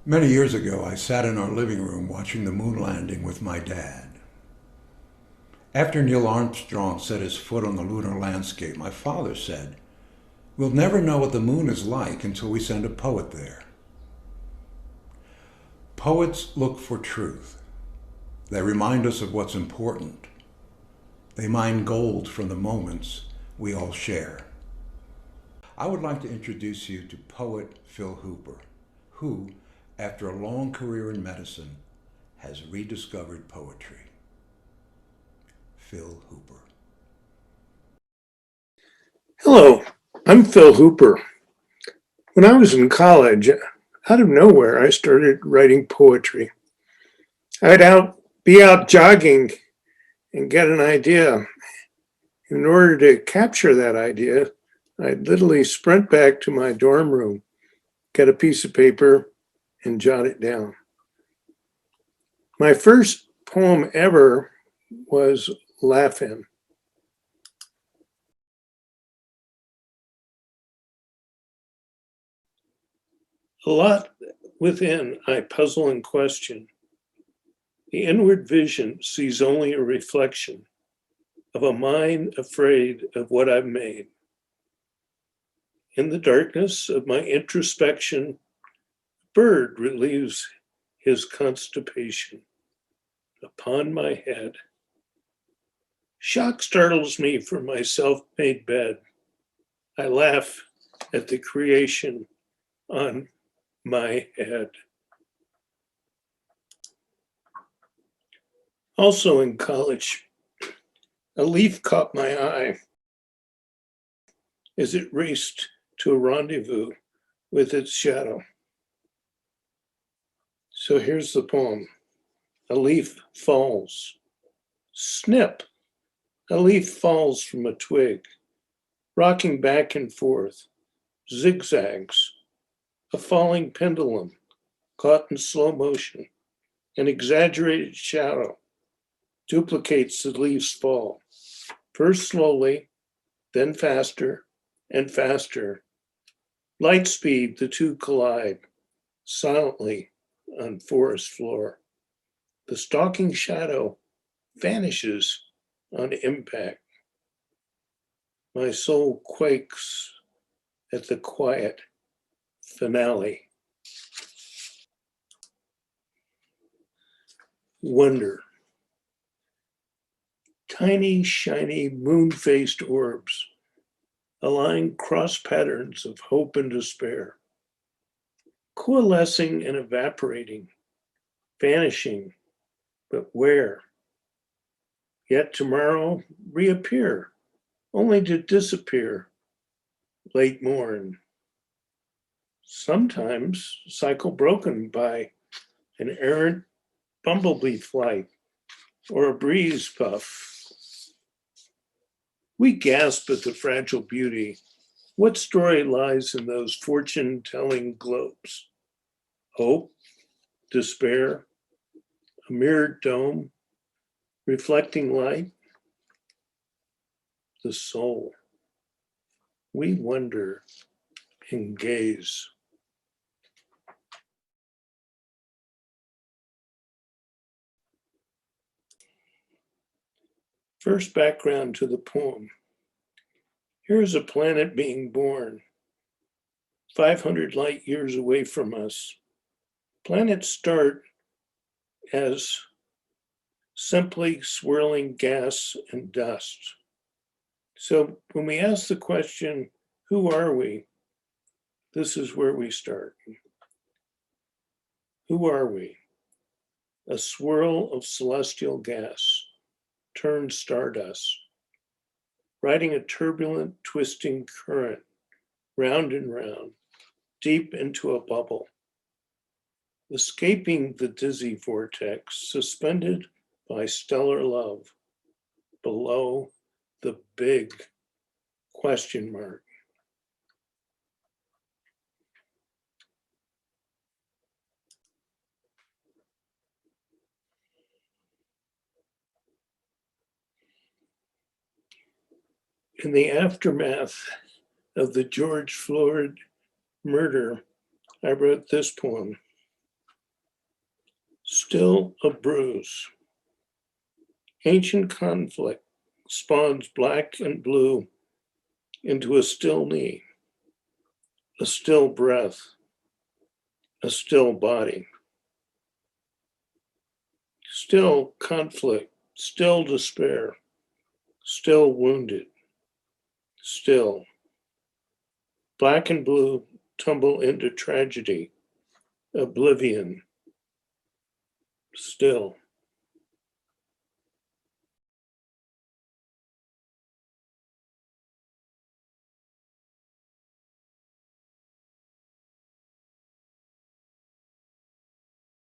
Many years ago, I sat in our living room watching the moon landing with my dad. After Neil Armstrong set his foot on the lunar landscape, my father said, "We'll never know what the moon is like until we send a poet there." Poets look for truth. They remind us of what's important. They mine gold from the moments we all share. I would like to introduce you to poet Phil Hooper, who, after a long career in medicine, has rediscovered poetry. Phil Hooper. Hello, I'm Phil Hooper. When I was in college, out of nowhere, I started writing poetry. Be out jogging and get an idea. In order to capture that idea, I'd literally sprint back to my dorm room, get a piece of paper, and jot it down. My first poem ever was Laugh-In. A lot within I puzzle and question. The inward vision sees only a reflection of a mind afraid of what I've made. In the darkness of my introspection, a bird relieves his constipation upon my head. Shock startles me from my self-made bed. I laugh at the creation on my head. Also in college, a leaf caught my eye as it raced to a rendezvous with its shadow. So here's the poem. A leaf falls. Snip! A leaf falls from a twig, rocking back and forth, zigzags. A falling pendulum caught in slow motion. An exaggerated shadow duplicates the leaf's fall. First slowly, then faster and faster. Light speed, the two collide silently on forest floor. The stalking shadow vanishes on impact. My soul quakes at the quiet finale. Wonder. Tiny, shiny, moon-faced orbs align cross patterns of hope and despair, coalescing and evaporating, vanishing, but where? Yet tomorrow reappear, only to disappear late morn. Sometimes cycle broken by an errant bumblebee flight or a breeze puff. We gasp at the fragile beauty. What story lies in those fortune-telling globes? Hope, despair, a mirrored dome, reflecting light, the soul. We wonder and gaze. First background to the poem. Here is a planet being born, 500 light years away from us. Planets start as simply swirling gas and dust. So when we ask the question, who are we? This is where we start. Who are we? A swirl of celestial gas, turned stardust, riding a turbulent, twisting current, round and round, deep into a bubble, escaping the dizzy vortex, suspended by stellar love, below the big question mark. In the aftermath of the George Floyd murder, I wrote this poem. still a bruise. Ancient conflict spawns black and blue into a still knee, a still breath, a still body. Still conflict, still despair, still wounded, still. Black and blue tumble into tragedy, oblivion, still.